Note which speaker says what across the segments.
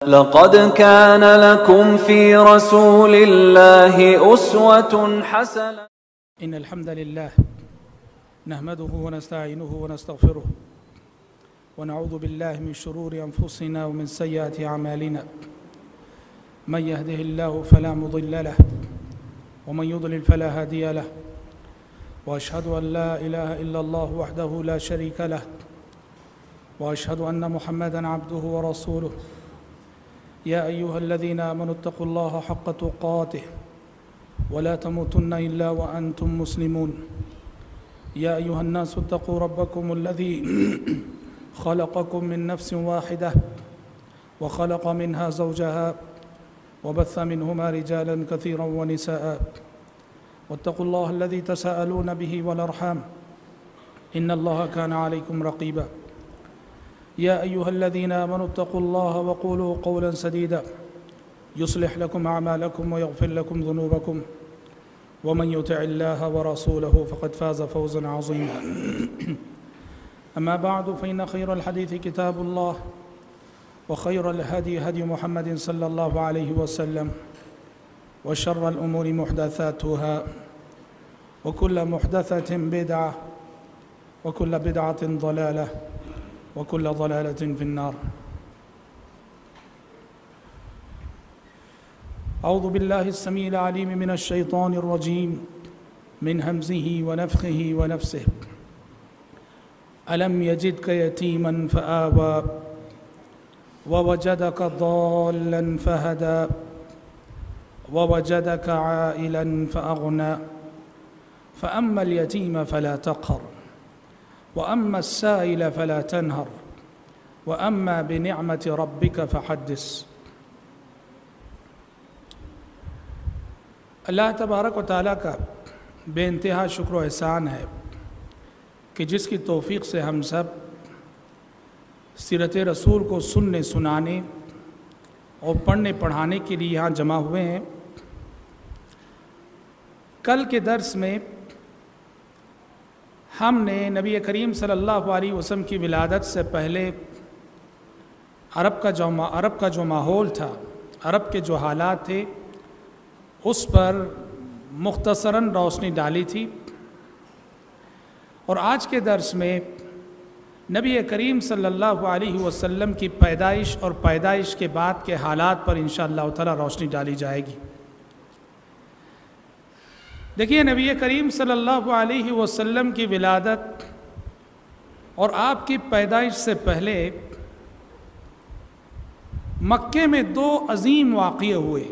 Speaker 1: لقد كان لكم في رسول الله أسوة حسنة.
Speaker 2: إن الحمد لله نحمده ونستعينه ونستغفره ونعوذ بالله من شرور أنفسنا ومن سيئات أعمالنا. من يهده الله فلا مضل له ومن يضلل فلا هادي له، وأشهد أن لا إله إلا الله وحده لا شريك له، وأشهد أن محمدًا عبده ورسوله. يا أيها الذين آمنوا اتقوا الله حق تقاته ولا تموتن إلا وأنتم مسلمون. يا أيها الناس اتقوا ربكم الذي خلقكم من نفس واحدة وخلق منها زوجها وبث منهما رجالا كثيرا ونساء، واتقوا الله الذي تساءلون به والأرحام إن الله كان عليكم رقيبا. يا أيها الذين آمنوا اتقوا الله وقولوا قولا سديدا يصلح لكم أعمالكم ويغفر لكم ذنوبكم، ومن يطع الله ورسوله فقد فاز فوزا عظيما. أما بعد، فإن خير الحديث كتاب الله، وخير الهدي هدي محمد صلى الله عليه وسلم، وشر الأمور محدثاتها، وكل محدثة بدعة، وكل بدعة ضلالة، وكل ضلالة في النار. أعوذ بالله السميع العليم من الشيطان الرجيم من همزه ونفخه ونفسه. ألم يجدك يتيما فآوى ووجدك ضالا فهدى ووجدك عائلا فأغنى فأما اليتيم فلا تقهر وأما السائل فلا تنهر وأما بنعمة ربك فحدث. اللہ تبارک و تعالیٰ کا بے انتہا شکر و احسان ہے کہ جس کی توفیق سے ہم سب سیرت رسول کو سننے سنانے اور پڑھنے پڑھانے کے لیے یہاں جمع ہوئے ہیں. کل کے درس میں ہم نے نبی کریم صلی اللہ علیہ وسلم کی ولادت سے پہلے عرب کا جو ماحول تھا، عرب کے جو حالات تھے، اس پر مختصراً روشنی ڈالی تھی. اور آج کے درس میں نبی کریم صلی اللہ علیہ وسلم کی پیدائش اور پیدائش کے بعد کے حالات پر انشاءاللہ تعالی روشنی ڈالی جائے گی. دیکھیے، نبی کریم صلی اللہ علیہ وسلم کی ولادت اور آپ کی پیدائش سے پہلے مکے میں دو عظیم واقعے ہوئے،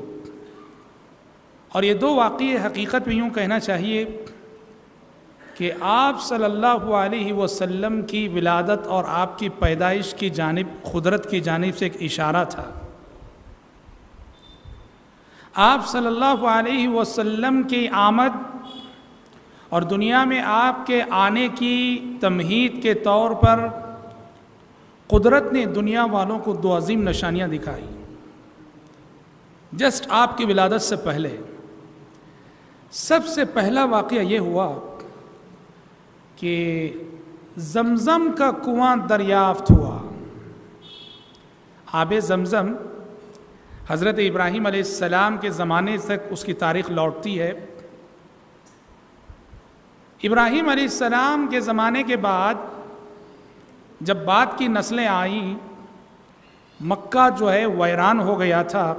Speaker 2: اور یہ دو واقعے حقیقت میں یوں کہنا چاہیے کہ آپ صلی اللہ علیہ وسلم کی ولادت اور آپ کی پیدائش کی جانب قدرت کی جانب سے ایک اشارہ تھا. آپ صلی اللہ علیہ وسلم کی آمد اور دنیا میں آپ کے آنے کی تمہید کے طور پر قدرت نے دنیا والوں کو دو عظیم نشانیاں دکھائی. جسٹ آپ کی ولادت سے پہلے سب سے پہلا واقعہ یہ ہوا کہ زمزم کا کنواں دریافت ہوا. آب زمزم حضرت ابراہیم علیہ السلام کے زمانے تک اس کی تاریخ لوٹتی ہے. ابراہیم علیہ السلام کے زمانے کے بعد جب بعد کی نسلیں آئیں، مکہ جو ہے ویران ہو گیا تھا،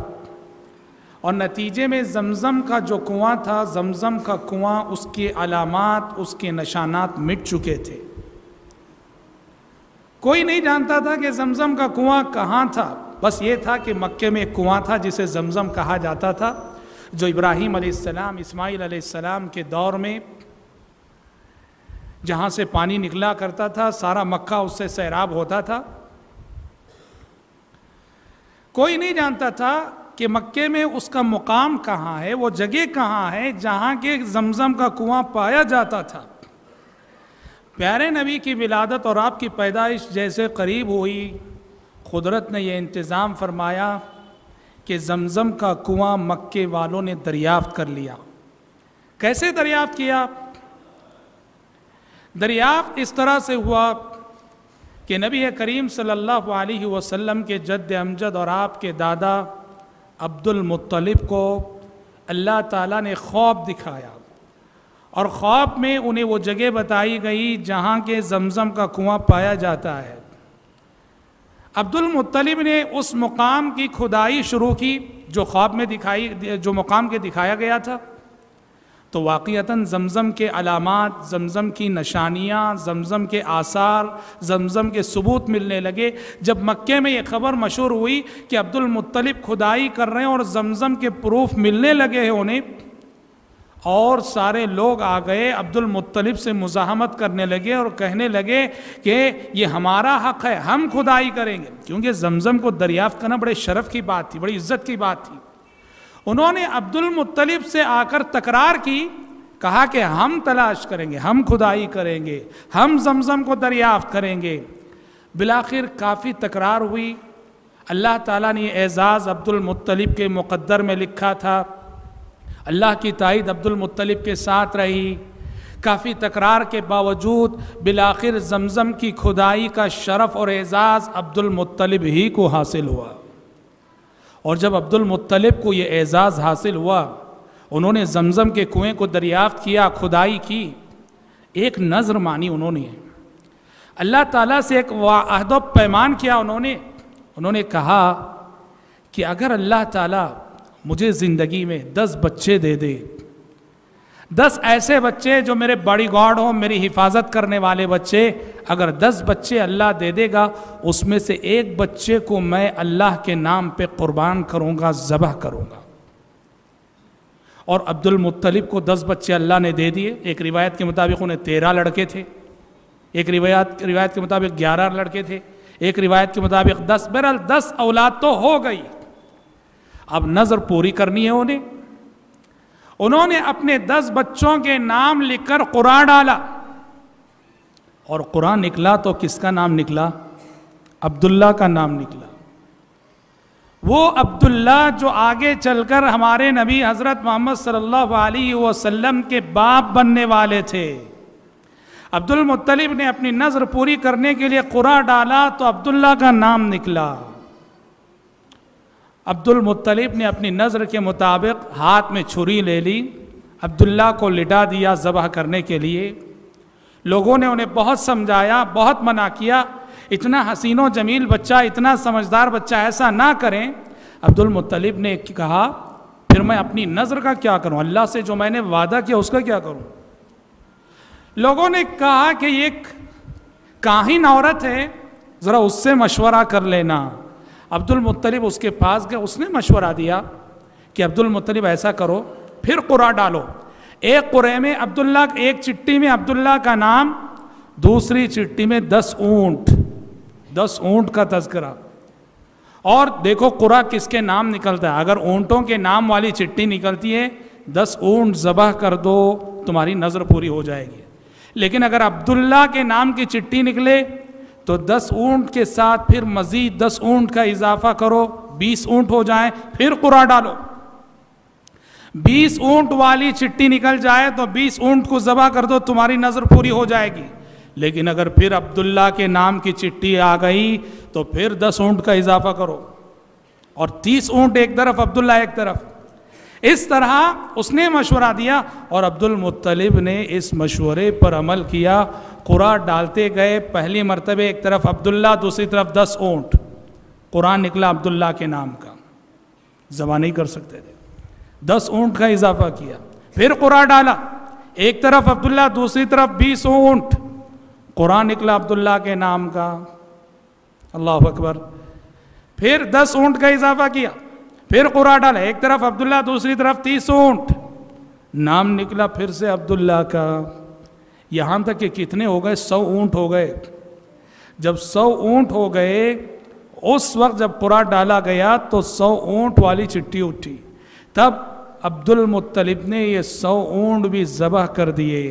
Speaker 2: اور نتیجے میں زمزم کا جو کنواں تھا، زمزم کا کنواں، اس کے علامات، اس کے نشانات مٹ چکے تھے. کوئی نہیں جانتا تھا کہ زمزم کا کنواں کہاں تھا. بس یہ تھا کہ مکے میں ایک کنواں تھا جسے زمزم کہا جاتا تھا، جو ابراہیم علیہ السلام، اسماعیل علیہ السلام کے دور میں جہاں سے پانی نکلا کرتا تھا، سارا مکہ اس سے سیراب ہوتا تھا. کوئی نہیں جانتا تھا کہ مکے میں اس کا مقام کہاں ہے، وہ جگہ کہاں ہے جہاں کے زمزم کا کنواں پایا جاتا تھا. پیارے نبی کی ولادت اور آپ کی پیدائش جیسے قریب ہوئی، قدرت نے یہ انتظام فرمایا کہ زمزم کا کنواں مکے والوں نے دریافت کر لیا. کیسے دریافت کیا؟ دریافت اس طرح سے ہوا کہ نبی کریم صلی اللہ علیہ وسلم کے جد امجد اور آپ کے دادا عبد المطلب کو اللہ تعالیٰ نے خواب دکھایا، اور خواب میں انہیں وہ جگہ بتائی گئی جہاں کے زمزم کا کنواں پایا جاتا ہے۔ عبد المطلب نے اس مقام کی کھدائی شروع کی جو خواب میں جو مقام کے دکھایا گیا تھا، تو واقعتاً زمزم کے علامات، زمزم کی نشانیاں، زمزم کے آثار، زمزم کے ثبوت ملنے لگے۔ جب مکے میں یہ خبر مشہور ہوئی کہ عبد المطلب کھدائی کر رہے ہیں اور زمزم کے پروف ملنے لگے ہیں انہیں، اور سارے لوگ آ گئے عبد المطلب سے مزاحمت کرنے لگے اور کہنے لگے کہ یہ ہمارا حق ہے، ہم کھدائی کریں گے، کیونکہ زمزم کو دریافت کرنا بڑے شرف کی بات تھی، بڑی عزت کی بات تھی۔ انہوں نے عبد المطلب سے آ کر تکرار کی، کہا کہ ہم تلاش کریں گے، ہم کھدائی کریں گے، ہم زمزم کو دریافت کریں گے۔ بالآخر کافی تکرار ہوئی۔ اللہ تعالیٰ نے یہ اعزاز عبد المطلب کے مقدر میں لکھا تھا، اللہ کی تائید عبد المطلب کے ساتھ رہی۔ کافی تکرار کے باوجود بالآخر زمزم کی کھدائی کا شرف اور اعزاز عبد المطلب ہی کو حاصل ہوا۔ اور جب عبد المطلب کو یہ اعزاز حاصل ہوا، انہوں نے زمزم کے کنویں کو دریافت کیا، کھدائی کی، ایک نذر مانی انہوں نے، اللہ تعالیٰ سے ایک عہد و پیمان کیا۔ انہوں نے کہا کہ اگر اللہ تعالیٰ مجھے زندگی میں 10 بچے دے دے، 10 ایسے بچے جو میرے باڈی گارڈ ہوں، میری حفاظت کرنے والے بچے، اگر 10 بچے اللہ دے دے گا، اس میں سے ایک بچے کو میں اللہ کے نام پہ قربان کروں گا، ذبح کروں گا۔ اور عبد المطلب کو 10 بچے اللہ نے دے دیے۔ ایک روایت کے مطابق انہیں 13 لڑکے تھے، ایک روایت کے مطابق 11 لڑکے تھے، ایک روایت کے مطابق 10، بہرحال 10 اولاد تو ہو گئی۔ اب نظر پوری کرنی ہے انہوں نے اپنے 10 بچوں کے نام لکھ کر قرآن ڈالا، اور قرآن نکلا تو کس کا نام نکلا؟ عبداللہ کا نام نکلا۔ وہ عبداللہ جو آگے چل کر ہمارے نبی حضرت محمد صلی اللہ علیہ وسلم کے باپ بننے والے تھے۔ عبد المطلب نے اپنی نظر پوری کرنے کے لیے قرآن ڈالا تو عبداللہ کا نام نکلا۔ عبد المطلب نے اپنی نظر کے مطابق ہاتھ میں چھری لے لی، عبداللہ کو لٹا دیا ذبح کرنے کے لیے۔ لوگوں نے انہیں بہت سمجھایا، بہت منع کیا، اتنا حسین و جمیل بچہ، اتنا سمجھدار بچہ ایسا نہ کریں۔ عبد المطلب نے کہا پھر میں اپنی نظر کا کیا کروں، اللہ سے جو میں نے وعدہ کیا اس کا کیا کروں؟ لوگوں نے کہا کہ یہ کاہن عورت ہے، ذرا اس سے مشورہ کر لینا۔ عبد المطلب اس کے پاس گئے، اس نے مشورہ دیا کہ عبد المطلب ایسا کرو، پھر قرآن ڈالو، ایک قرعے میں عبداللہ، ایک چٹی میں عبداللہ کا نام، دوسری چٹی میں 10 اونٹ کا تذکرہ، اور دیکھو قرعہ کس کے نام نکلتا ہے۔ اگر اونٹوں کے نام والی چٹی نکلتی ہے 10 اونٹ ذبح کر دو، تمہاری نظر پوری ہو جائے گی۔ لیکن اگر عبداللہ کے نام کی چٹی نکلے تو 10 اونٹ کے ساتھ پھر مزید 10 اونٹ کا اضافہ کرو، 20 اونٹ ہو جائیں، پھر قرعہ ڈالو۔ 20 اونٹ والی چٹی نکل جائے تو 20 اونٹ کو ذبح کر دو، تمہاری نظر پوری ہو جائے گی۔ لیکن اگر پھر عبداللہ کے نام کی چٹی آ گئی تو پھر 10 اونٹ کا اضافہ کرو، اور 30 اونٹ ایک طرف، عبداللہ ایک طرف۔ اس طرح اس نے مشورہ دیا، اور عبد المطلب نے اس مشورے پر عمل کیا۔ قرآن ڈالتے گئے، پہلی مرتبہ ایک طرف عبداللہ، دوسری طرف 10 اونٹ، قرآن نکلا عبداللہ کے نام کا، ذبح نہیں کر سکتے تھے، 10 اونٹ کا اضافہ کیا۔ پھر قرآن ڈالا، ایک طرف عبداللہ، دوسری طرف 20 اونٹ، قرآن نکلا عبداللہ کے نام کا، اللہ اکبر۔ پھر 10 اونٹ کا اضافہ کیا، پھر قرآن ڈالا، ایک طرف عبداللہ، دوسری طرف 30 اونٹ، نام نکلا پھر سے عبداللہ کا، یہاں تک کہ کتنے ہو گئے؟ 100 اونٹ ہو گئے۔ جب 100 اونٹ ہو گئے، اس وقت جب قرآن ڈالا گیا تو 100 اونٹ والی چٹھی اٹھی، تب عبد المطلب نے یہ 100 اونٹ بھی ذبح کر دیے۔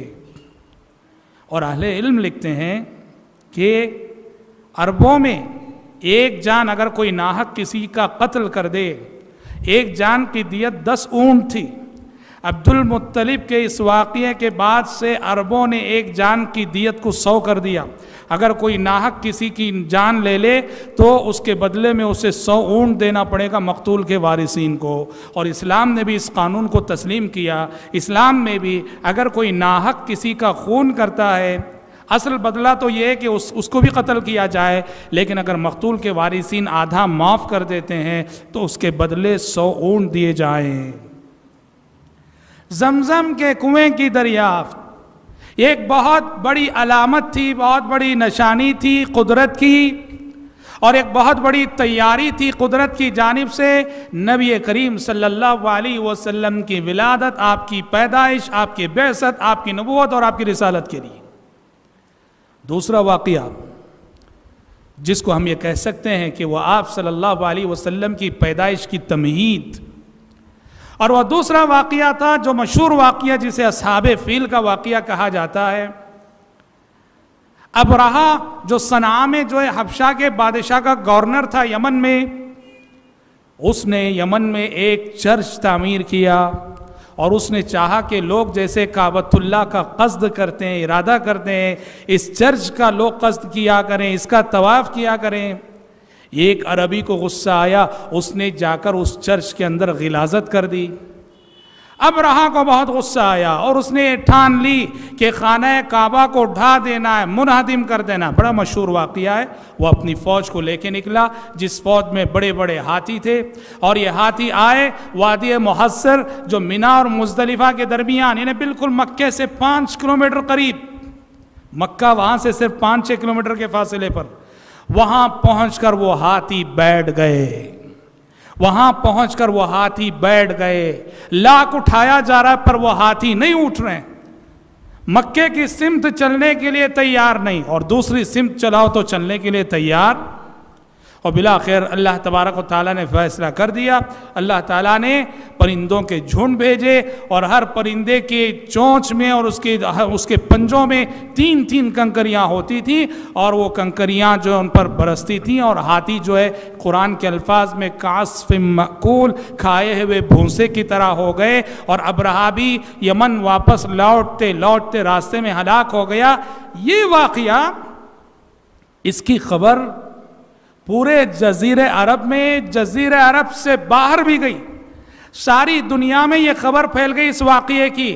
Speaker 2: اور اہل علم لکھتے ہیں کہ عربوں میں ایک جان اگر کوئی ناحق کسی کا قتل کر دے، ایک جان کی دیت 10 اونٹ تھی، عبد المطلب کے اس واقعے کے بعد سے عربوں نے ایک جان کی دیت کو 100 کر دیا. اگر کوئی ناحق کسی کی جان لے لے تو اس کے بدلے میں اسے 100 اونٹ دینا پڑے گا مقتول کے وارثین کو. اور اسلام نے بھی اس قانون کو تسلیم کیا. اسلام میں بھی اگر کوئی ناحق کسی کا خون کرتا ہے، اصل بدلہ تو یہ ہے کہ اس کو بھی قتل کیا جائے، لیکن اگر مقتول کے وارثین آدھا معاف کر دیتے ہیں تو اس کے بدلے 100 اونٹ دیے جائیں. زمزم کے کنویں کی دریافت ایک بہت بڑی علامت تھی، بہت بڑی نشانی تھی قدرت کی، اور ایک بہت بڑی تیاری تھی قدرت کی جانب سے نبی کریم صلی اللہ علیہ وسلم کی ولادت، آپ کی پیدائش، آپ کی بعثت، آپ کی نبوت اور آپ کی رسالت کے لیے. دوسرا واقعہ جس کو ہم یہ کہہ سکتے ہیں کہ وہ آپ صلی اللہ علیہ وسلم کی پیدائش کی تمہید، اور وہ دوسرا واقعہ تھا جو مشہور واقعہ جسے اصحاب فیل کا واقعہ کہا جاتا ہے. ابرہہ جو صنعاء میں جو ہے حبشہ کے بادشاہ کا گورنر تھا یمن میں، اس نے یمن میں ایک چرچ تعمیر کیا، اور اس نے چاہا کہ لوگ جیسے کعبۃ اللہ کا قصد کرتے ہیں، ارادہ کرتے ہیں، اس چرچ کا لوگ قصد کیا کریں، اس کا طواف کیا کریں. ایک عربی کو غصہ آیا، اس نے جا کر اس چرچ کے اندر غلاظت کر دی. ابرہہ کو بہت غصہ آیا اور اس نے ٹھان لی کہ خانہ کعبہ کو ڈھا دینا ہے، منہدم کر دینا. بڑا مشہور واقعہ ہے. وہ اپنی فوج کو لے کے نکلا جس فوج میں بڑے بڑے ہاتھی تھے، اور یہ ہاتھی آئے وادی محصر جو منی اور مزدلفہ کے درمیان، یعنی بالکل مکے سے 5 کلومیٹر قریب، مکہ وہاں سے صرف 5-6 کلومیٹر کے فاصلے پر، وہاں پہنچ کر وہ ہاتھی بیٹھ گئے. وہاں پہنچ کر وہ ہاتھی بیٹھ گئے. لاکھ اٹھایا جا رہا ہے پر وہ ہاتھی نہیں اٹھ رہے ہیں. مکے کی سمت چلنے کے لیے تیار نہیں، اور دوسری سمت چلاؤ تو چلنے کے لیے تیار. اور بلاخر اللہ تبارک و تعالیٰ نے فیصلہ کر دیا. اللہ تعالیٰ نے پرندوں کے جھنڈ بھیجے، اور ہر پرندے کے چونچ میں اور اس کے پنجوں میں 3 کنکریاں ہوتی تھیں، اور وہ کنکریاں جو ان پر برستی تھیں، اور ہاتھی جو ہے قرآن کے الفاظ میں کعصف مأکول، کھائے ہوئے بھونسے کی طرح ہو گئے. اور ابرہہ بھی یمن واپس لوٹتے راستے میں ہلاک ہو گیا. یہ واقعہ، اس کی خبر پورے جزیرہ عرب میں، جزیرہ عرب سے باہر بھی گئی. ساری دنیا میں یہ خبر پھیل گئی اس واقعے کی.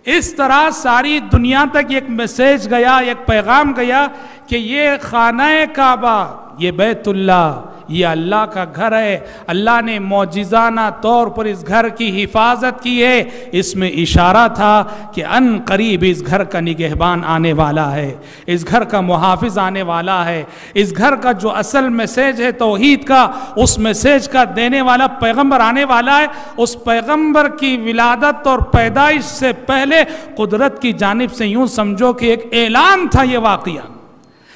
Speaker 2: اس طرح ساری دنیا تک ایک میسیج گیا، ایک پیغام گیا کہ یہ خانہ کعبہ، یہ بیت اللہ، یہ اللہ کا گھر ہے. اللہ نے معجزانہ طور پر اس گھر کی حفاظت کی ہے. اس میں اشارہ تھا کہ ان قریب اس گھر کا نگہبان آنے والا ہے، اس گھر کا محافظ آنے والا ہے. اس گھر کا جو اصل میسیج ہے توحید کا، اس میسیج کا دینے والا پیغمبر آنے والا ہے. اس پیغمبر کی ولادت اور پیدائش سے پہلے قدرت کی جانب سے یوں سمجھو کہ ایک اعلان تھا یہ واقعہ.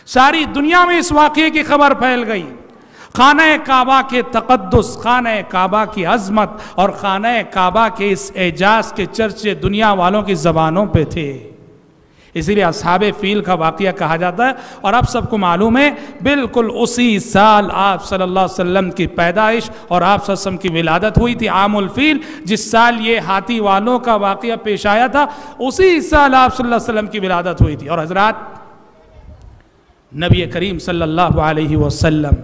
Speaker 2: ساری دنیا میں اس واقعے کی خبر پھیل گئی. خانہ کعبہ کے تقدس، خانہ کعبہ کی عظمت اور خانہ کعبہ کے اس اعجاز کے چرچے دنیا والوں کی زبانوں پہ تھے. اسی لیے اصحاب فیل کا واقعہ کہا جاتا ہے. اور آپ سب کو معلوم ہے بالکل اسی سال آپ صلی اللہ علیہ وسلم کی پیدائش اور آپ صلی اللہ علیہ وسلم کی ولادت ہوئی تھی. عام الفیل، جس سال یہ ہاتھی والوں کا واقعہ پیش آیا تھا، اسی سال آپ صلی اللہ علیہ وسلم کی ولادت ہوئی تھی. اور حضرات، نبی کریم صلی اللہ علیہ وسلم،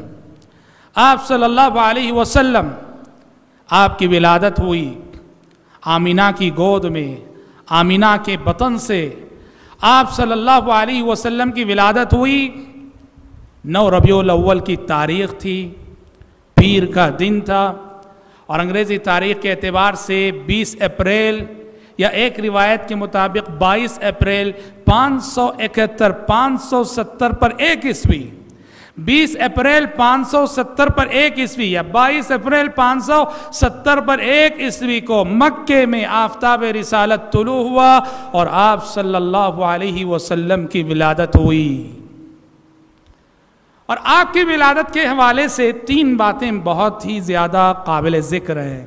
Speaker 2: آپ صلی اللہ علیہ وسلم، آپ کی ولادت ہوئی آمینہ کی گود میں، آمینہ کے بطن سے آپ صلی اللہ علیہ وسلم کی ولادت ہوئی. 9 ربیع الاول کی تاریخ تھی، پیر کا دن تھا، اور انگریزی تاریخ کے اعتبار سے 20 اپریل یا ایک روایت کے مطابق 22 اپریل 571 570 پر 1 عیسوی، 20 اپریل 570 پر 1 عیسوی یا 22 اپریل 570 پر 1 عیسوی کو مکے میں آفتاب رسالت طلوع ہوا اور آپ صلی اللہ علیہ وسلم کی ولادت ہوئی. اور آپ کی ولادت کے حوالے سے 3 باتیں بہت ہی زیادہ قابل ذکر ہیں.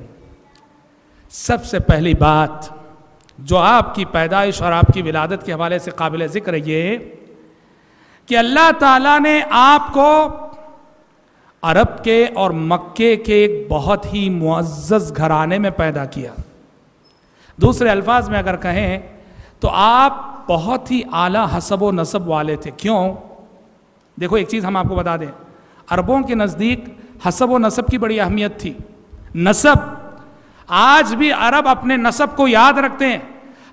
Speaker 2: سب سے پہلی بات جو آپ کی پیدائش اور آپ کی ولادت کے حوالے سے قابل ذکر ہے یہ کہ اللہ تعالیٰ نے آپ کو عرب کے اور مکے کے ایک بہت ہی معزز گھرانے میں پیدا کیا. دوسرے الفاظ میں اگر کہیں تو آپ بہت ہی اعلیٰ حسب و نسب والے تھے. کیوں؟ دیکھو ایک چیز ہم آپ کو بتا دیں، عربوں کے نزدیک حسب و نسب کی بڑی اہمیت تھی. نسب، آج بھی عرب اپنے نسب کو یاد رکھتے ہیں.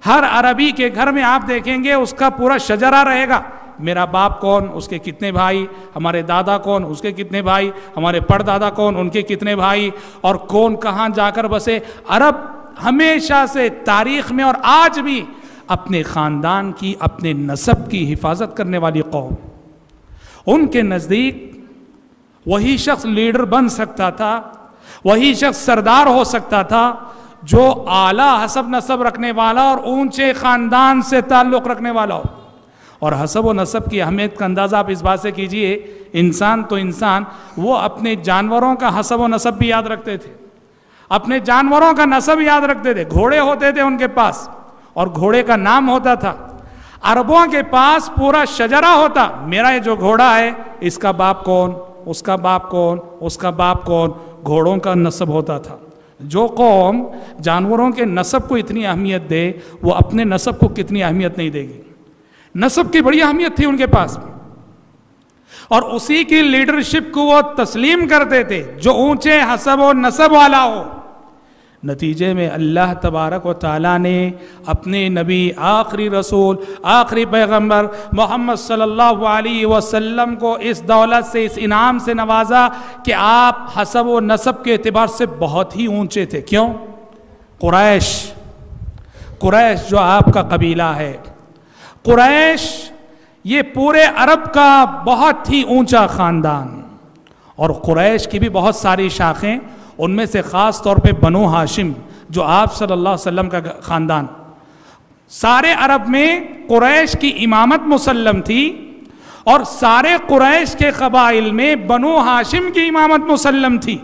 Speaker 2: ہر عربی کے گھر میں آپ دیکھیں گے اس کا پورا شجرہ رہے گا. میرا باپ کون، اس کے کتنے بھائی، ہمارے دادا کون، اس کے کتنے بھائی، ہمارے پردادا کون، ان کے کتنے بھائی، اور کون کہاں جا کر بسے. عرب ہمیشہ سے تاریخ میں اور آج بھی اپنے خاندان کی، اپنے نسب کی حفاظت کرنے والی قوم. ان کے نزدیک وہی شخص لیڈر بن سکتا تھا، وہی شخص سردار ہو سکتا تھا جو اعلیٰ حسب نسب رکھنے والا اور اونچے خاندان سے تعلق رکھنے والا ہو. اور حسب و نسب کی اہمیت کا اندازہ آپ اس بات سے کیجئے، انسان تو انسان، وہ اپنے جانوروں کا حسب و نسب بھی یاد رکھتے تھے، اپنے جانوروں کا نسب یاد رکھتے تھے. گھوڑے ہوتے تھے ان کے پاس اور گھوڑے کا نام ہوتا تھا. عربوں کے پاس پورا شجرہ ہوتا، میرا یہ جو گھوڑا ہے اس کا باپ کون، اس کا باپ کون، اس کا باپ کون. گھوڑوں کا نسب ہوتا تھا. جو قوم جانوروں کے نسب کو اتنی اہمیت دے وہ اپنے نسب کو کتنی اہمیت نہیں دے گی. نسب کی بڑی اہمیت تھی ان کے پاس، اور اسی کی لیڈرشپ کو وہ تسلیم کرتے تھے جو اونچے حسب و نسب والا ہو. نتیجے میں اللہ تبارک و تعالیٰ نے اپنے نبی، آخری رسول، آخری پیغمبر محمد صلی اللہ علیہ وسلم کو اس دولت سے، اس انعام سے نوازا کہ آپ حسب و نسب کے اعتبار سے بہت ہی اونچے تھے. کیوں؟ قریش جو آپ کا قبیلہ ہے، قریش یہ پورے عرب کا بہت ہی اونچا خاندان، اور قریش کی بھی بہت ساری شاخیں، ان میں سے خاص طور پہ بنو ہاشم جو آپ صلی اللہ علیہ وسلم کا خاندان. سارے عرب میں قریش کی امامت مسلم تھی، اور سارے قریش کے قبائل میں بنو ہاشم کی امامت مسلم تھی.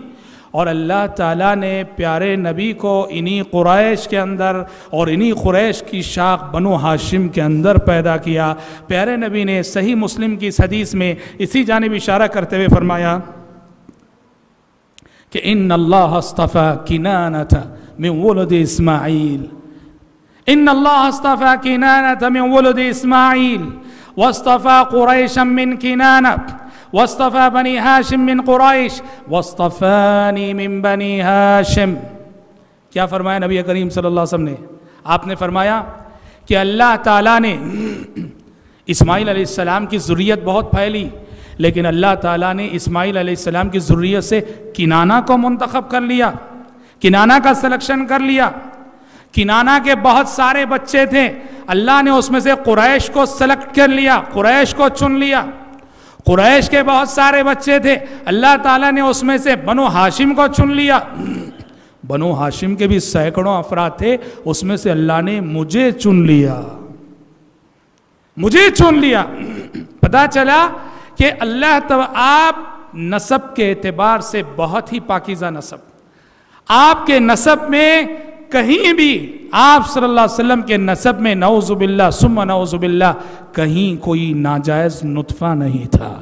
Speaker 2: اور اللہ تعالیٰ نے پیارے نبی کو انہی قریش کے اندر اور انہی قریش کی شاخ بنو ہاشم کے اندر پیدا کیا. پیارے نبی نے صحیح مسلم کی اس حدیث میں اسی جانب اشارہ کرتے ہوئے فرمایا کہ ان اللہ اصطفى کنانة من ولد اسماعیل، ان اللہ اصطفى کنانة من ولد اسماعیل واصطفى قریشا من کنانة واصطفى بنی ہاشم من قریش واصطفانی من بنی ہاشم. کیا فرمایا نبی کریم صلی اللہ علیہ وسلم نے؟ آپ نے فرمایا کہ اللہ تعالیٰ نے اسماعیل علیہ السلام کی ذریت بہت پھیلی، لیکن اللہ تعالیٰ نے اسماعیل علیہ السلام کی ذریت سے کنانہ کو منتخب کر لیا، کنانہ کا سلیکشن کر لیا. کنانہ کے بہت سارے بچے تھے، اللہ نے اس میں سے قریش کو سلیکٹ کر لیا، قریش کو چن لیا. قریش کے بہت سارے بچے تھے، اللہ تعالیٰ نے اس میں سے بنو ہاشم کو چن لیا. بنو ہاشم کے بھی سینکڑوں افراد تھے، اس میں سے اللہ نے مجھے چن لیا، مجھے چن لیا. پتہ چلا کہ آپ نسب کے اعتبار سے بہت ہی پاکیزہ نسب. آپ کے نسب میں کہیں بھی، آپ صلی اللہ علیہ وسلم کے نسب میں نعوذ باللہ ثم نعوذ باللہ کہیں کوئی ناجائز نطفہ نہیں تھا.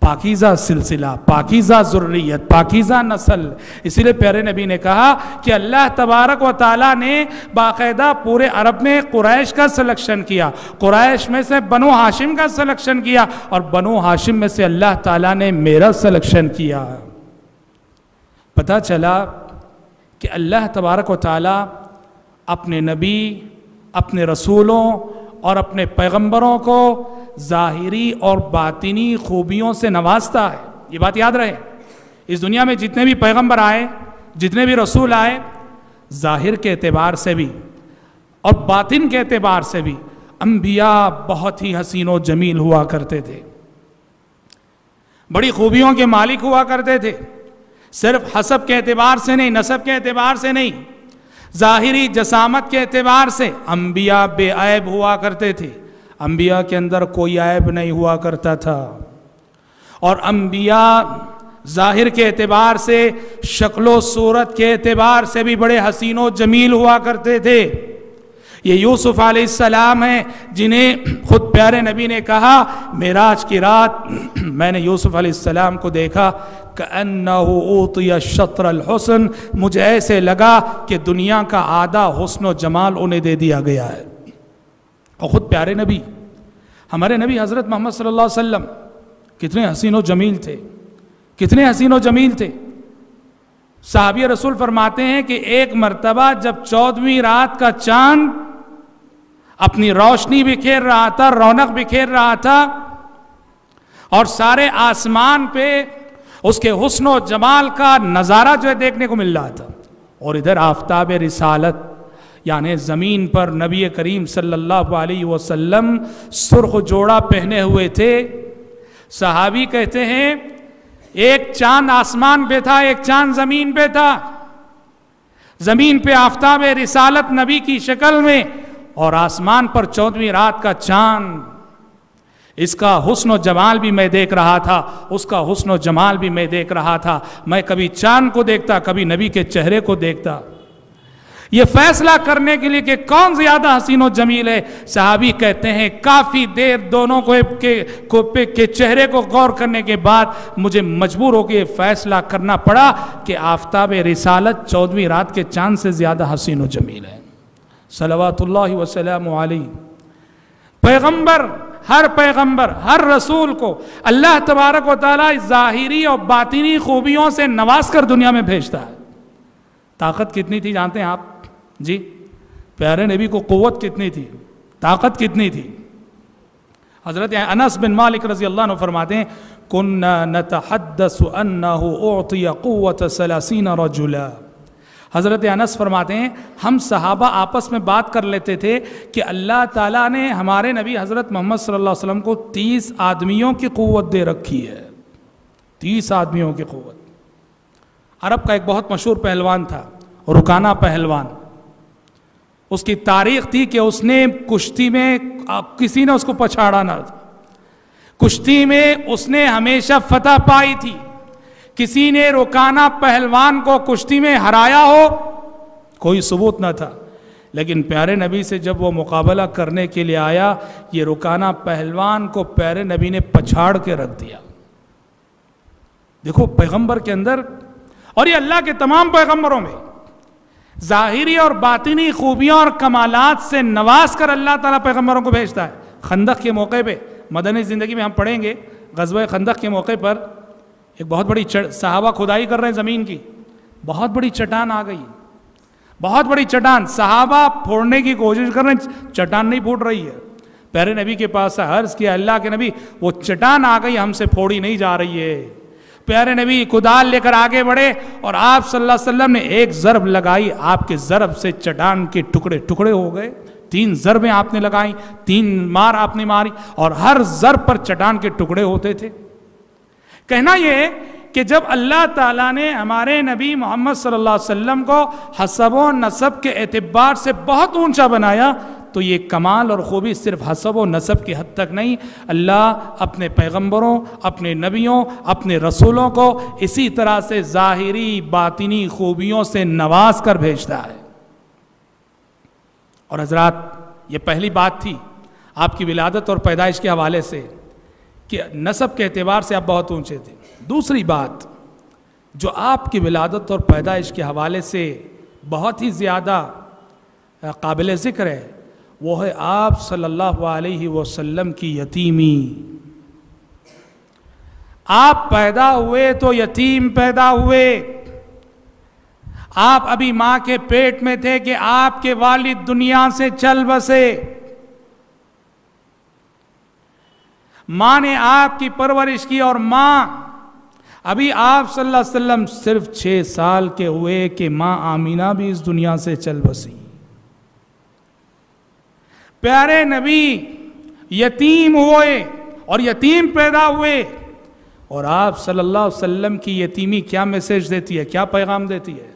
Speaker 2: پاکیزہ سلسلہ، پاکیزہ ذریت، پاکیزہ نسل. اسی لئے پیارے نبی نے کہا کہ اللہ تبارک و تعالیٰ نے باقاعدہ پورے عرب میں قریش کا سلیکشن کیا، قریش میں سے بنو ہاشم کا سلیکشن کیا، اور بنو ہاشم میں سے اللہ تعالیٰ نے میرا سلیکشن کیا. پتہ چلا کہ اللہ تبارک و تعالیٰ اپنے نبی، اپنے رسولوں اور اپنے پیغمبروں کو ظاہری اور باطنی خوبیوں سے نوازتا ہے. یہ بات یاد رہے، اس دنیا میں جتنے بھی پیغمبر آئے، جتنے بھی رسول آئے، ظاہر کے اعتبار سے بھی اور باطن کے اعتبار سے بھی انبیاء بہت ہی حسین و جمیل ہوا کرتے تھے، بڑی خوبیوں کے مالک ہوا کرتے تھے. صرف حسب کے اعتبار سے نہیں، نسب کے اعتبار سے نہیں، ظاہری جسامت کے اعتبار سے انبیاء بے عیب ہوا کرتے تھے. انبیاء کے اندر کوئی عیب نہیں ہوا کرتا تھا، اور انبیاء ظاہر کے اعتبار سے، شکل و صورت کے اعتبار سے بھی بڑے حسین و جمیل ہوا کرتے تھے. یہ یوسف علیہ السلام ہیں جنہیں خود پیارے نبی نے کہا معراج کی رات میں نے یوسف علیہ السلام کو دیکھا کأنہ اوتی شطر الحسن، مجھے ایسے لگا کہ دنیا کا آدھا حسن و جمال انہیں دے دیا گیا ہے۔ اور خود پیارے نبی، ہمارے نبی حضرت محمد صلی اللہ علیہ وسلم کتنے حسین و جمیل تھے، کتنے حسین و جمیل تھے۔ صحابی رسول فرماتے ہیں کہ ایک مرتبہ جب 14ویں رات کا چاند اپنی روشنی بکھیر رہا تھا، رونق بکھیر رہا تھا، اور سارے آسمان پہ اس کے حسن و جمال کا نظارہ جو ہے دیکھنے کو مل رہا تھا، اور ادھر آفتاب رسالت یعنی زمین پر نبی کریم صلی اللہ علیہ وسلم سرخ جوڑا پہنے ہوئے تھے۔ صحابی کہتے ہیں ایک چاند آسمان پہ تھا، ایک چاند زمین پہ تھا، زمین پہ آفتاب رسالت نبی کی شکل میں، اور آسمان پر 14ویں رات کا چاند، اس کا حسن و جمال بھی میں دیکھ رہا تھا، اس کا حسن و جمال بھی میں دیکھ رہا تھا۔ میں کبھی چاند کو دیکھتا، کبھی نبی کے چہرے کو دیکھتا، یہ فیصلہ کرنے کے لیے کہ کون زیادہ حسین و جمیل ہے۔ صحابی کہتے ہیں کافی دیر دونوں کے چہرے کو غور کرنے کے بعد مجھے مجبور ہو کے یہ فیصلہ کرنا پڑا کہ آفتاب رسالت 14ویں رات کے چاند سے زیادہ حسین و جمیل ہے۔ صلوات اللہ وسلام علیہ۔ پیغمبر، ہر رسول کو اللہ تبارک و تعالی ظاہری اور باطنی خوبیوں سے نواز کر دنیا میں بھیجتا ہے۔ طاقت کتنی تھی جانتے ہیں آپ؟ جی، پیارے نبی کو قوت کتنی تھی، طاقت کتنی تھی؟ حضرت انس بن مالک رضی اللہ عنہ فرماتے ہیں کُنَّا نَتَحَدَّثُ أَنَّهُ أُعْطِيَ قُوَّةَ 30 رَجُلًا۔ حضرت انس فرماتے ہیں ہم صحابہ آپس میں بات کر لیتے تھے کہ اللہ تعالیٰ نے ہمارے نبی حضرت محمد صلی اللہ علیہ وسلم کو 30 آدمیوں کی قوت دے رکھی ہے، 30 آدمیوں کی قوت۔ عرب کا ایک بہت مشہور پہلوان تھا، رکانہ پہلوان۔ اس کی تاریخ تھی کہ اس نے کشتی میں کسی نے اس کو پچھاڑا نہ تھا، کشتی میں اس نے ہمیشہ فتح پائی تھی، کسی نے رکانہ پہلوان کو کشتی میں ہرایا ہو کوئی ثبوت نہ تھا۔ لیکن پیارے نبی سے جب وہ مقابلہ کرنے کے لیے آیا، یہ رکانہ پہلوان کو پیارے نبی نے پچھاڑ کے رکھ دیا۔ دیکھو پیغمبر کے اندر، اور یہ اللہ کے تمام پیغمبروں میں ظاہری اور باطنی خوبیاں اور کمالات سے نواز کر اللہ تعالیٰ پیغمبروں کو بھیجتا ہے۔ خندق کے موقع پہ مدنی زندگی میں ہم پڑھیں گے، غزوہ خندق کے موقع پر ایک بہت بڑی صحابہ کھدائی کر رہے ہیں زمین کی، بہت بڑی چٹان آ گئی، بہت بڑی چٹان، صحابہ پھوڑنے کی کوشش کر رہے ہیں، چٹان نہیں پھوٹ رہی ہے۔ پیارے نبی کے پاس عرض کیا اللہ کے نبی وہ چٹان آ گئی، ہم سے پھوڑی نہیں جا رہی ہے۔ پیارے نبی کدال لے کر آگے بڑھے اور آپ صلی اللہ علیہ وسلم نے ایک ضرب لگائی، آپ کے ضرب سے چٹان کے ٹکڑے ٹکڑے ہو گئے۔ 3 ضربیں آپ نے لگائیں، 3 مار آپ نے ماری، اور ہر ضرب پر چٹان کے ٹکڑے ہوتے تھے۔ کہنا یہ ہے کہ جب اللہ تعالیٰ نے ہمارے نبی محمد صلی اللہ علیہ وسلم کو حسب و نسب کے اعتبار سے بہت اونچا بنایا، تو یہ کمال اور خوبی صرف حسب و نسب کی حد تک نہیں، اللہ اپنے پیغمبروں، اپنے نبیوں، اپنے رسولوں کو اسی طرح سے ظاہری باطنی خوبیوں سے نواز کر بھیجتا ہے۔ اور حضرات، یہ پہلی بات تھی آپ کی ولادت اور پیدائش کے حوالے سے کہ نسب کے اعتبار سے آپ بہت اونچے تھے۔ دوسری بات جو آپ کی ولادت اور پیدائش کے حوالے سے بہت ہی زیادہ قابل ذکر ہے، وہ ہے آپ صلی اللہ علیہ وسلم کی یتیمی۔ آپ پیدا ہوئے تو یتیم پیدا ہوئے۔ آپ ابھی ماں کے پیٹ میں تھے کہ آپ کے والد دنیا سے چل بسے۔ ماں نے آپ کی پرورش کی، اور ماں ابھی آپ صلی اللہ علیہ وسلم صرف 6 سال کے ہوئے کہ ماں آمینہ بھی اس دنیا سے چل بسی۔ پیارے نبی یتیم ہوئے اور یتیم پیدا ہوئے، اور آپ صلی اللہ علیہ وسلم کی یتیمی کیا میسیج دیتی ہے، کیا پیغام دیتی ہے؟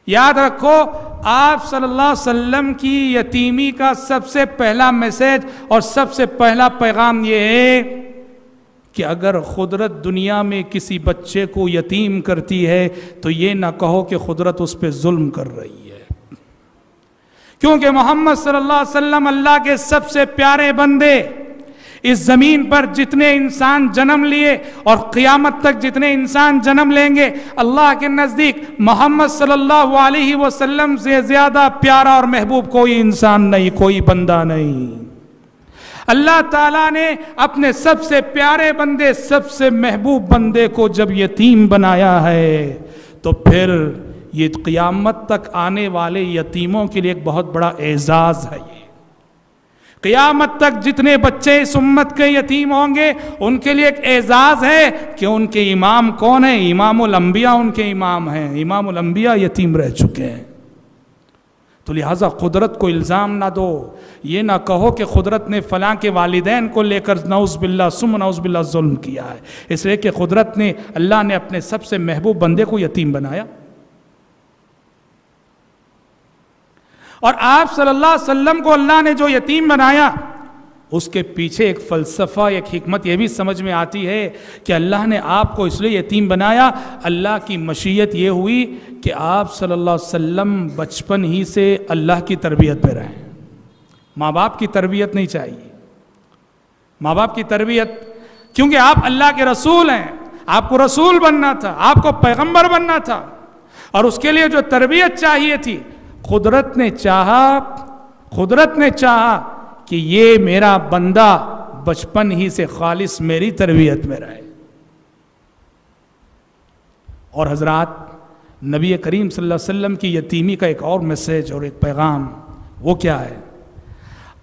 Speaker 2: یاد رکھو، آپ صلی اللہ علیہ وسلم کی یتیمی کا سب سے پہلا میسیج اور سب سے پہلا پیغام یہ ہے کہ اگر قدرت دنیا میں کسی بچے کو یتیم کرتی ہے تو یہ نہ کہو کہ قدرت اس پہ ظلم کر رہی ہے، کیونکہ محمد صلی اللہ علیہ وسلم اللہ کے سب سے پیارے بندے، اس زمین پر جتنے انسان جنم لیے اور قیامت تک جتنے انسان جنم لیں گے، اللہ کے نزدیک محمد صلی اللہ علیہ وسلم سے زیادہ پیارا اور محبوب کوئی انسان نہیں، کوئی بندہ نہیں۔ اللہ تعالیٰ نے اپنے سب سے پیارے بندے، سب سے محبوب بندے کو جب یتیم بنایا ہے تو پھر یہ قیامت تک آنے والے یتیموں کے لیے ایک بہت بڑا اعزاز ہے۔ یہ قیامت تک جتنے بچے اس امت کے یتیم ہوں گے ان کے لیے ایک اعزاز ہے کہ ان کے امام کون ہیں؟ امام الانبیاء ان کے امام ہیں۔ امام الانبیاء یتیم رہ چکے ہیں۔ تو لہٰذا قدرت کو الزام نہ دو، یہ نہ کہو کہ قدرت نے فلاں کے والدین کو لے کر نعوذ باللہ ثم نعوذ باللہ ظلم کیا ہے، اس لیے کہ قدرت نے، اللہ نے اپنے سب سے محبوب بندے کو یتیم بنایا۔ اور آپ صلی اللہ علیہ وسلم کو اللہ نے جو یتیم بنایا، اس کے پیچھے ایک فلسفہ، ایک حکمت یہ بھی سمجھ میں آتی ہے کہ اللہ نے آپ کو اس لیے یتیم بنایا، اللہ کی مشیت یہ ہوئی کہ آپ صلی اللہ علیہ وسلم بچپن ہی سے اللہ کی تربیت میں رہیں۔ ماں باپ کی تربیت نہیں چاہیے، ماں باپ کی تربیت، کیونکہ آپ اللہ کے رسول ہیں، آپ کو رسول بننا تھا، آپ کو پیغمبر بننا تھا، اور اس کے لیے جو تربیت چاہیے تھی، قدرت نے چاہا کہ یہ میرا بندہ بچپن ہی سے خالص میری تربیت میں رہے۔ اور حضرات، نبی کریم صلی اللہ علیہ وسلم کی یتیمی کا ایک اور میسیج اور ایک پیغام، وہ کیا ہے؟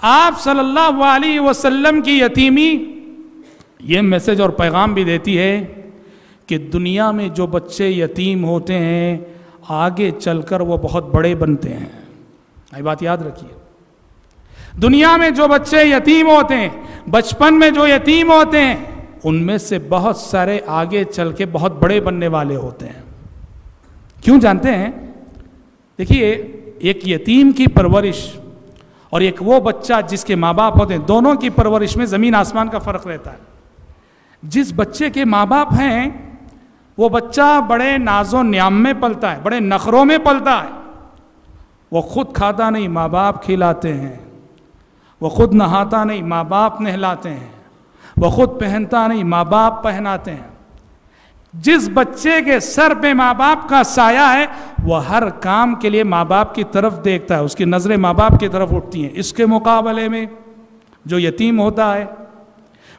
Speaker 2: آپ صلی اللہ علیہ وسلم کی یتیمی یہ میسیج اور پیغام بھی دیتی ہے کہ دنیا میں جو بچے یتیم ہوتے ہیں آگے چل کر وہ بہت بڑے بنتے ہیں۔ یہ بات یاد رکھیے، دنیا میں جو بچے یتیم ہوتے ہیں، بچپن میں جو یتیم ہوتے ہیں، ان میں سے بہت سارے آگے چل کے بہت بڑے بننے والے ہوتے ہیں۔ کیوں جانتے ہیں؟ دیکھیے، ایک یتیم کی پرورش اور ایک وہ بچہ جس کے ماں باپ ہوتے ہیں، دونوں کی پرورش میں زمین آسمان کا فرق رہتا ہے۔ جس بچے کے ماں باپ ہیں وہ بچہ بڑے ناز و نیام میں پلتا ہے، بڑے نخروں میں پلتا ہے، وہ خود کھاتا نہیں، ماں باپ کھلاتے ہیں، وہ خود نہاتا نہیں، ماں باپ نہلاتے ہیں، وہ خود پہنتا نہیں، ماں باپ پہناتے ہیں۔ جس بچے کے سر پہ ماں باپ کا سایہ ہے وہ ہر کام کے لیے ماں باپ کی طرف دیکھتا ہے، اس کی نظریں ماں باپ کی طرف اٹھتی ہیں۔ اس کے مقابلے میں جو یتیم ہوتا ہے،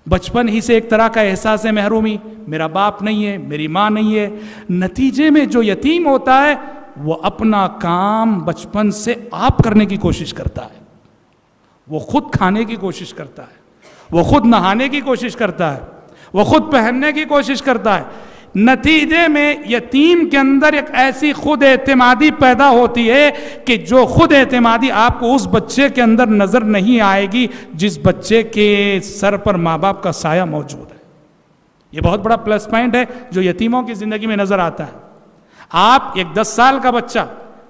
Speaker 2: بچپن ہی سے ایک طرح کا احساس محرومی، میرا باپ نہیں ہے، میری ماں نہیں ہے، نتیجے میں جو یتیم ہوتا ہے وہ اپنا کام بچپن سے آپ کرنے کی کوشش کرتا ہے، وہ خود کھانے کی کوشش کرتا ہے، وہ خود نہانے کی کوشش کرتا ہے، وہ خود پہننے کی کوشش کرتا ہے۔ نتیجے میں یتیم کے اندر ایک ایسی خود اعتمادی پیدا ہوتی ہے کہ جو خود اعتمادی آپ کو اس بچے کے اندر نظر نہیں آئے گی جس بچے کے سر پر ماں باپ کا سایہ موجود ہے۔ یہ بہت بڑا پلس پوائنٹ ہے جو یتیموں کی زندگی میں نظر آتا ہے۔ آپ ایک 10 سال کا بچہ،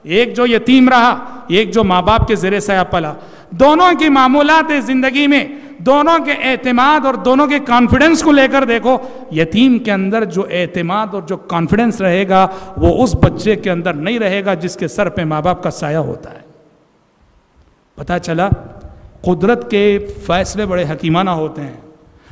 Speaker 2: ایک جو یتیم رہا، ایک جو ماں باپ کے زیر سایہ پلا، دونوں کی معمولات زندگی میں، دونوں کے اعتماد اور دونوں کے کانفیڈنس کو لے کر دیکھو، یتیم کے اندر جو اعتماد اور جو کانفیڈنس رہے گا وہ اس بچے کے اندر نہیں رہے گا جس کے سر پہ ماں باپ کا سایہ ہوتا ہے۔ پتہ چلا قدرت کے فیصلے بڑے حکیمانہ ہوتے ہیں۔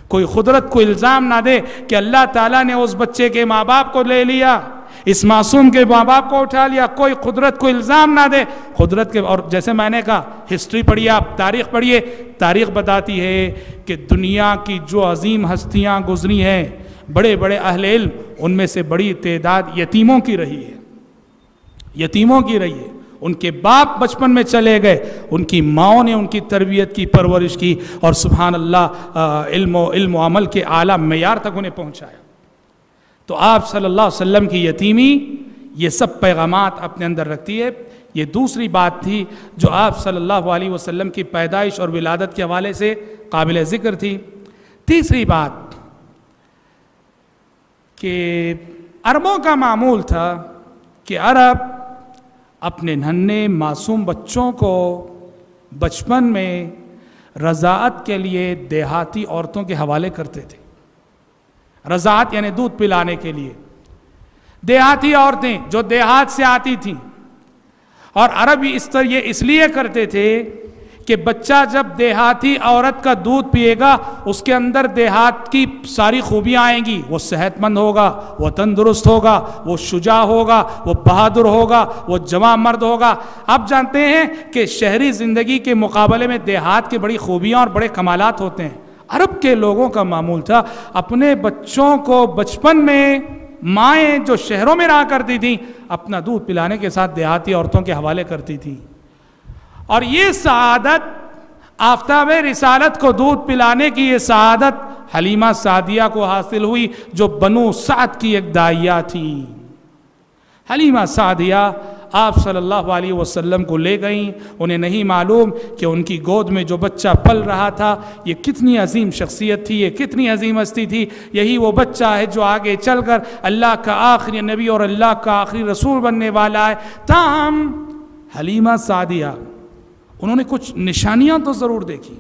Speaker 2: کوئی قدرت کو الزام نہ دے کہ اللہ تعالیٰ نے اس بچے کے ماں باپ کو لے لیا، اس معصوم کے ماں باپ کو اٹھا لیا، کوئی قدرت کو الزام نہ دے۔ قدرت کے، اور جیسے میں نے کہا، ہسٹری پڑھیے، آپ تاریخ پڑھیے، تاریخ بتاتی ہے کہ دنیا کی جو عظیم ہستیاں گزری ہیں، بڑے بڑے اہل علم، ان میں سے بڑی تعداد یتیموں کی رہی ہے، یتیموں کی رہی ہے۔ ان کے باپ بچپن میں چلے گئے، ان کی ماؤں نے ان کی تربیت کی، پرورش کی، اور سبحان اللہ علم و عمل کے اعلیٰ معیار تک انہیں پہنچایا۔ تو آپ صلی اللہ علیہ وسلم کی یتیمی یہ سب پیغامات اپنے اندر رکھتی ہے۔ یہ دوسری بات تھی جو آپ صلی اللہ علیہ وسلم کی پیدائش اور ولادت کے حوالے سے قابل ذکر تھی۔ تیسری بات کہ عربوں کا معمول تھا کہ عرب اپنے ننھے معصوم بچوں کو بچپن میں رضاعت کے لیے دیہاتی عورتوں کے حوالے کرتے تھے۔ رضاعت یعنی دودھ پلانے کے لیے دیہاتی عورتیں جو دیہات سے آتی تھیں، اور عرب یہ اس لیے کرتے تھے کہ بچہ جب دیہاتی عورت کا دودھ پیے گا اس کے اندر دیہات کی ساری خوبیاں آئیں گی، وہ صحت مند ہوگا، وہ تندرست ہوگا، وہ شجاع ہوگا، وہ بہادر ہوگا، وہ جواں مرد ہوگا۔ آپ جانتے ہیں کہ شہری زندگی کے مقابلے میں دیہات کی بڑی خوبیاں اور بڑے کمالات ہوتے ہیں۔ عرب کے لوگوں کا معمول تھا اپنے بچوں کو بچپن میں مائیں جو شہروں میں رہا کرتی تھیں اپنا دودھ پلانے کے ساتھ دیہاتی عورتوں کے حوالے کرتی تھیں، اور یہ سعادت آفتاب رسالت کو دودھ پلانے کی یہ سعادت حلیمہ سعدیہ کو حاصل ہوئی جو بنو سعد کی ایک داعیہ تھی۔ حلیمہ سعدیہ آپ صلی اللہ علیہ وسلم کو لے گئیں، انہیں نہیں معلوم کہ ان کی گود میں جو بچہ پل رہا تھا یہ کتنی عظیم شخصیت تھی، یہ کتنی عظیم ہستی تھی، یہی وہ بچہ ہے جو آگے چل کر اللہ کا آخری نبی اور اللہ کا آخری رسول بننے والا ہے۔ تاہم حلیمہ سعدیہ انہوں نے کچھ نشانیاں تو ضرور دیکھی۔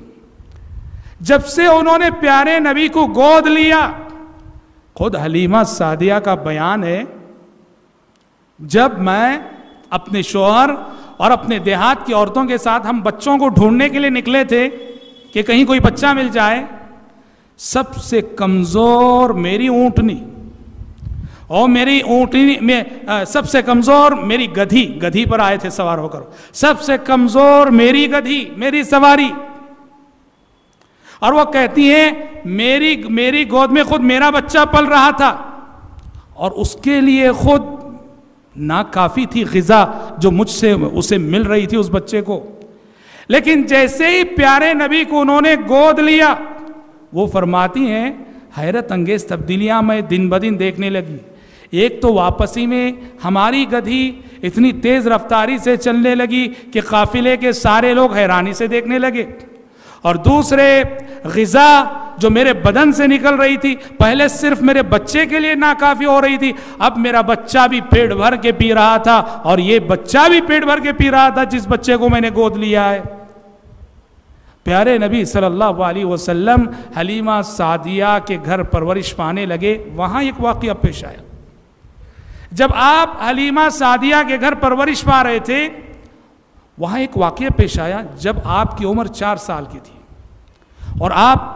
Speaker 2: جب سے انہوں نے پیارے نبی کو گود لیا، خود حلیمہ سعدیہ کا بیان ہے، جب میں اپنے شوہر اور اپنے دیہات کی عورتوں کے ساتھ ہم بچوں کو ڈھونڈنے کے لیے نکلے تھے کہ کہیں کوئی بچہ مل جائے، سب سے کمزور میری اونٹنی اور میری اونٹنی میں سب سے کمزور میری گدھی پر آئے تھے سوار ہو کر، سب سے کمزور میری گدھی، میری سواری، اور وہ کہتی ہیں میری گود میں خود میرا بچہ پل رہا تھا اور اس کے لیے خود ناکافی تھی غذا جو مجھ سے اسے مل رہی تھی اس بچے کو، لیکن جیسے ہی پیارے نبی کو انہوں نے گود لیا وہ فرماتی ہیں حیرت انگیز تبدیلیاں میں دن بدن دیکھنے لگی۔ ایک تو واپسی میں ہماری گدھی اتنی تیز رفتاری سے چلنے لگی کہ قافلے کے سارے لوگ حیرانی سے دیکھنے لگے، اور دوسرے غذا جو میرے بدن سے نکل رہی تھی پہلے صرف میرے بچے کے لیے ناکافی ہو رہی تھی، اب میرا بچہ بھی پیٹ بھر کے پی رہا تھا اور یہ بچہ بھی پیٹ بھر کے پی رہا تھا جس بچے کو میں نے گود لیا ہے۔ پیارے نبی صلی اللہ علیہ وسلم حلیمہ سعدیہ کے گھر پرورش پانے لگے۔ وہاں ایک واقعہ پیش آیا، جب آپ حلیمہ سعدیہ کے گھر پرورش پا رہے تھے وہاں ایک واقعہ پیش آیا جب آپ کی عمر 4 سال کی تھی اور آپ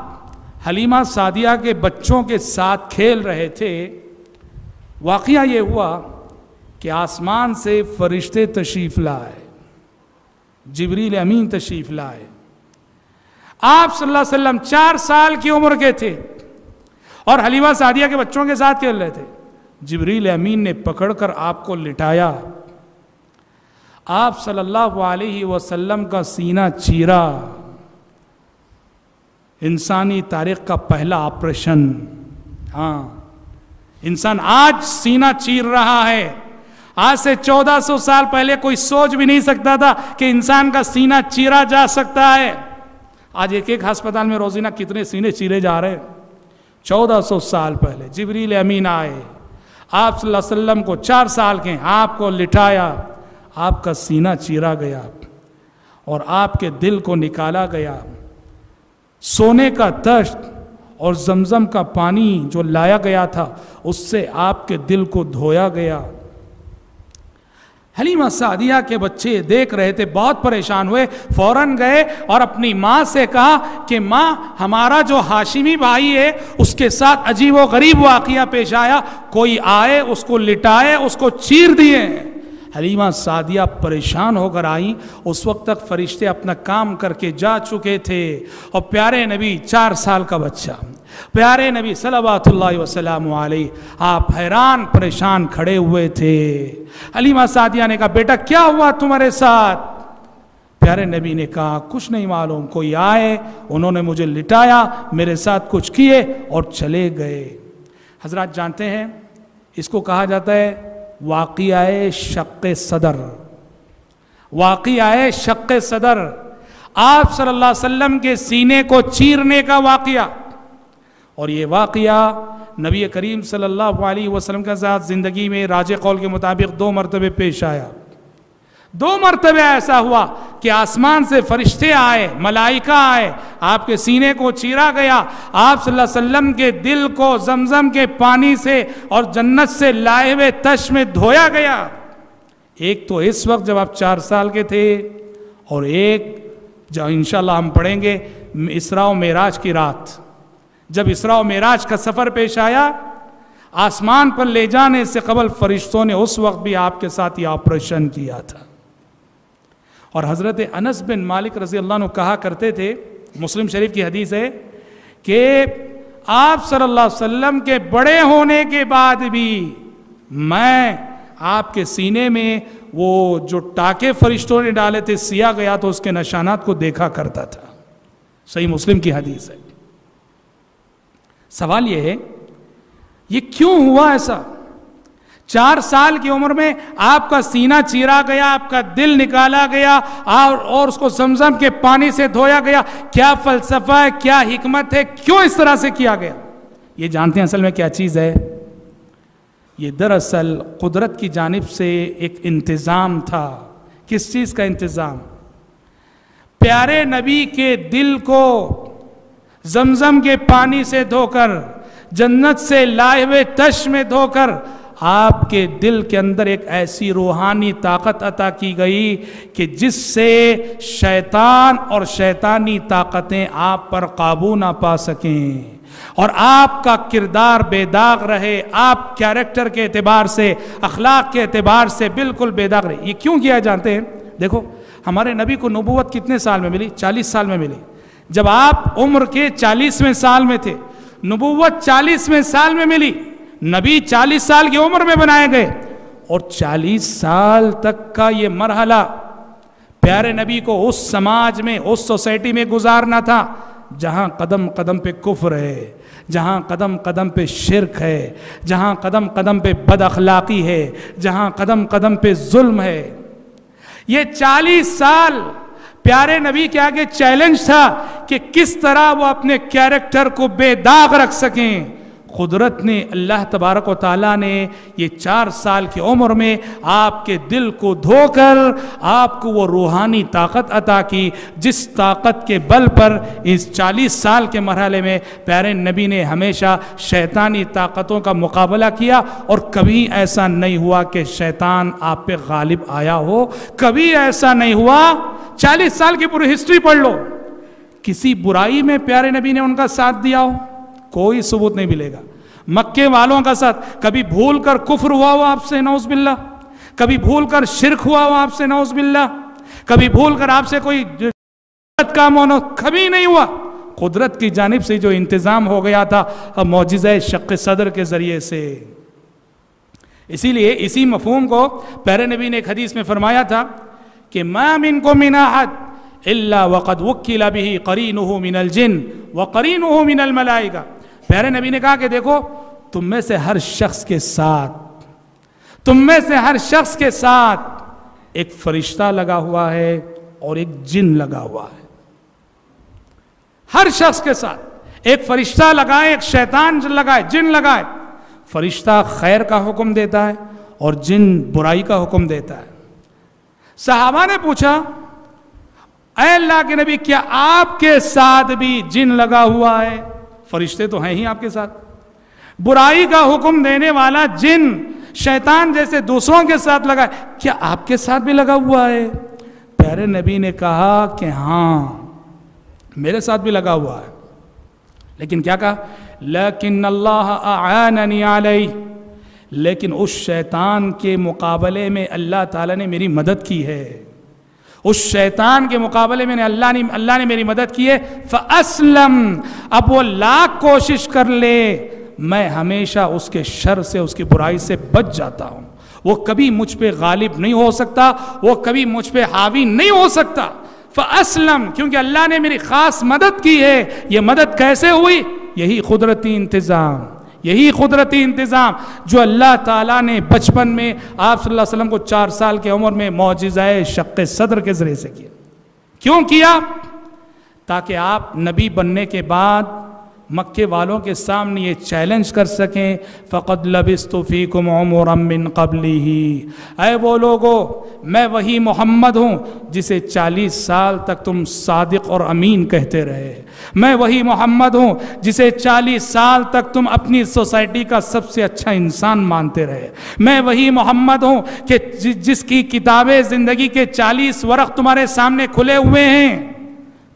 Speaker 2: حلیمہ سعدیہ کے بچوں کے ساتھ کھیل رہے تھے۔ واقعہ یہ ہوا کہ آسمان سے فرشتے تشریف لائے، جبریل امین تشریف لائے۔ آپ صلی اللہ علیہ وسلم 4 سال کی عمر کے تھے اور حلیمہ سعدیہ کے بچوں کے ساتھ کھیل رہے تھے۔ جبریل امین نے پکڑ کر آپ کو لٹایا، آپ صلی اللہ علیہ وسلم کا سینہ چیرا، انسانی تاریخ کا پہلا آپریشن۔ ہاں، انسان آج سینہ چیر رہا ہے، آج سے 1400 سال پہلے کوئی سوچ بھی نہیں سکتا تھا کہ انسان کا سینہ چیرا جا سکتا ہے۔ آج ایک ہسپتال میں روزانہ کتنے سینے چیرے جا رہے ہیں۔ 1400 سال پہلے جبریل امین آئے، آپ صلی اللہ علیہ وسلم کو 4 سال کے آپ کو لٹایا، آپ کا سینہ چیرا گیا اور آپ کے دل کو نکالا گیا، سونے کا تشت اور زمزم کا پانی جو لایا گیا تھا اس سے آپ کے دل کو دھویا گیا۔ حلیمہ سعدیہ کے بچے دیکھ رہے تھے، بہت پریشان ہوئے، فوراً گئے اور اپنی ماں سے کہا کہ ماں ہمارا جو ہاشمی بھائی ہے اس کے ساتھ عجیب و غریب واقعہ پیش آیا، کوئی آئے اس کو لٹائے اس کو چیر دیے۔ حلیمہ سعدیہ پریشان ہو کر آئیں، اس وقت تک فرشتے اپنا کام کر کے جا چکے تھے اور پیارے نبی 4 سال کا بچہ، پیارے نبی صلوات اللہ وسلم علیہ، آپ حیران پریشان کھڑے ہوئے تھے۔ حلیمہ سعدیہ نے کہا بیٹا کیا ہوا تمہارے ساتھ؟ پیارے نبی نے کہا کچھ نہیں معلوم، کوئی آئے انہوں نے مجھے لٹایا، میرے ساتھ کچھ کیے اور چلے گئے۔ حضرات جانتے ہیں اس کو کہا جاتا ہے واقعہ شق صدر، واقعہ شق صدر، آپ صلی اللہ علیہ وسلم کے سینے کو چیرنے کا واقعہ۔ اور یہ واقعہ نبی کریم صلی اللہ علیہ وسلم کے ساتھ زندگی میں راجح قول کے مطابق 2 مرتبہ پیش آیا۔ 2 مرتبہ ایسا ہوا کہ آسمان سے فرشتے آئے، ملائکہ آئے، آپ کے سینے کو چیرا گیا، آپ صلی اللہ علیہ وسلم کے دل کو زمزم کے پانی سے اور جنت سے لائے ہوئے تش میں دھویا گیا۔ ایک تو اس وقت جب آپ 4 سال کے تھے، اور ایک جو انشاءاللہ ہم پڑھیں گے اسراء و معراج کی رات، جب اسراء و معراج کا سفر پیش آیا، آسمان پر لے جانے سے قبل فرشتوں نے اس وقت بھی آپ کے ساتھ یہ آپریشن کیا تھا۔ اور حضرت انس بن مالک رضی اللہ عنہ کہا کرتے تھے، مسلم شریف کی حدیث ہے کہ آپ صلی اللہ علیہ وسلم کے بڑے ہونے کے بعد بھی میں آپ کے سینے میں وہ جو ٹاکے فرشتوں نے ڈالے تھے سیا گیا تو اس کے نشانات کو دیکھا کرتا تھا۔ صحیح مسلم کی حدیث ہے۔ سوال یہ ہے، یہ کیوں ہوا ایسا؟ 4 سال کی عمر میں آپ کا سینہ چیرا گیا، آپ کا دل نکالا گیا اور اس کو زمزم کے پانی سے دھویا گیا۔ کیا فلسفہ ہے، کیا حکمت ہے، کیوں اس طرح سے کیا گیا؟ یہ جانتے ہیں اصل میں کیا چیز ہے؟ یہ دراصل قدرت کی جانب سے ایک انتظام تھا۔ کس چیز کا انتظام؟ پیارے نبی کے دل کو زمزم کے پانی سے دھو کر، جنت سے لائے ہوئے تش میں دھو کر آپ کے دل کے اندر ایک ایسی روحانی طاقت عطا کی گئی کہ جس سے شیطان اور شیطانی طاقتیں آپ پر قابو نہ پا سکیں اور آپ کا کردار بے داغ رہے، آپ کیریکٹر کے اعتبار سے، اخلاق کے اعتبار سے بالکل بے داغ رہے۔ یہ کیوں کیا جانتے ہیں؟ دیکھو، ہمارے نبی کو نبوت کتنے سال میں ملی؟ 40 سال میں ملی۔ جب آپ عمر کے 40ویں سال میں تھے، نبوت 40ویں سال میں ملی، نبی 40 سال کی عمر میں بنائے گئے، اور 40 سال تک کا یہ مرحلہ پیارے نبی کو اس سماج میں، اس سوسائٹی میں گزارنا تھا جہاں قدم قدم پہ کفر ہے، جہاں قدم قدم پہ شرک ہے، جہاں قدم قدم پہ بد اخلاقی ہے، جہاں قدم قدم پہ ظلم ہے۔ یہ 40 سال پیارے نبی کے آگے چیلنج تھا کہ کس طرح وہ اپنے کیریکٹر کو بے داغ رکھ سکیں۔ قدرت نے، اللہ تبارک و تعالیٰ نے یہ 4 سال کی عمر میں آپ کے دل کو دھو کر آپ کو وہ روحانی طاقت عطا کی، جس طاقت کے بل پر اس 40 سال کے مرحلے میں پیارے نبی نے ہمیشہ شیطانی طاقتوں کا مقابلہ کیا، اور کبھی ایسا نہیں ہوا کہ شیطان آپ پہ غالب آیا ہو، کبھی ایسا نہیں ہوا۔ 40 سال کی پوری ہسٹری پڑھ لو، کسی برائی میں پیارے نبی نے ان کا ساتھ دیا ہو؟ کوئی ثبوت نہیں ملے گا۔ مکے والوں کا ساتھ کبھی بھول کر کفر ہوا ہو آپ سے نعوذ باللہ، کبھی بھول کر شرک ہوا ہو آپ سے نعوذ باللہ، کبھی بھول کر آپ سے کوئی غلط کام ہونا، کبھی نہیں ہوا۔ قدرت کی جانب سے جو انتظام ہو گیا تھا معجزہ شق صدر کے ذریعے سے۔ اسی لیے اسی مفہوم کو پیارے نبی نے ایک حدیث میں فرمایا تھا کہ ما منکم من احد الا وقد وکل به قرینہ من الجن وقرینہ من الملائکہ۔ پیارے نبی نے کہا کہ دیکھو، تم میں سے ہر شخص کے ساتھ ایک فرشتہ لگا ہوا ہے اور ایک جن لگا ہوا ہے۔ ہر شخص کے ساتھ ایک فرشتہ لگائے، ایک شیطان لگائے، جن لگائے۔ فرشتہ خیر کا حکم دیتا ہے اور جن برائی کا حکم دیتا ہے۔ صحابہ نے پوچھا، اے اللہ کے نبی، کیا آپ کے ساتھ بھی جن لگا ہوا ہے؟ فرشتے تو ہیں ہی آپ کے ساتھ، برائی کا حکم دینے والا جن، شیطان جیسے دوسروں کے ساتھ لگا ہے، کیا آپ کے ساتھ بھی لگا ہوا ہے؟ پیارے نبی نے کہا کہ ہاں، میرے ساتھ بھی لگا ہوا ہے۔ لیکن کیا کہا؟ لیکن اللہ اعاننی علیہ، لیکن اس شیطان کے مقابلے میں اللہ تعالیٰ نے میری مدد کی ہے، اس شیطان کے مقابلے میں اللہ نے میری مدد کی ہے۔ فَأَسْلَمْ، اب وہ لاکھ کوشش کر لے، میں ہمیشہ اس کے شر سے، اس کی برائی سے بچ جاتا ہوں۔ وہ کبھی مجھ پہ غالب نہیں ہو سکتا، وہ کبھی مجھ پہ حاوی نہیں ہو سکتا۔ فَأَسْلَمْ، کیونکہ اللہ نے میری خاص مدد کی ہے۔ یہ مدد کیسے ہوئی؟ یہی قدرتی انتظام جو اللہ تعالیٰ نے بچپن میں آپ صلی اللہ علیہ وسلم کو 4 سال کی عمر میں معجزہ شق صدر کے ذریعے سے کیا۔ کیوں کیا؟ تاکہ آپ نبی بننے کے بعد مکے والوں کے سامنے یہ چیلنج کر سکیں، فَقَدْ لَبِثْتُ فِيكُمْ عُمُرًا مِّن قَبْلِهِ، اے وہ لوگو، میں وہی محمد ہوں جسے 40 سال تک تم صادق اور امین کہتے رہے، میں وہی محمد ہوں جسے 40 سال تک تم اپنی سوسائٹی کا سب سے اچھا انسان مانتے رہے، میں وہی محمد ہوں کہ جس کی کتاب زندگی کے 40 ورق تمہارے سامنے کھلے ہوئے ہیں،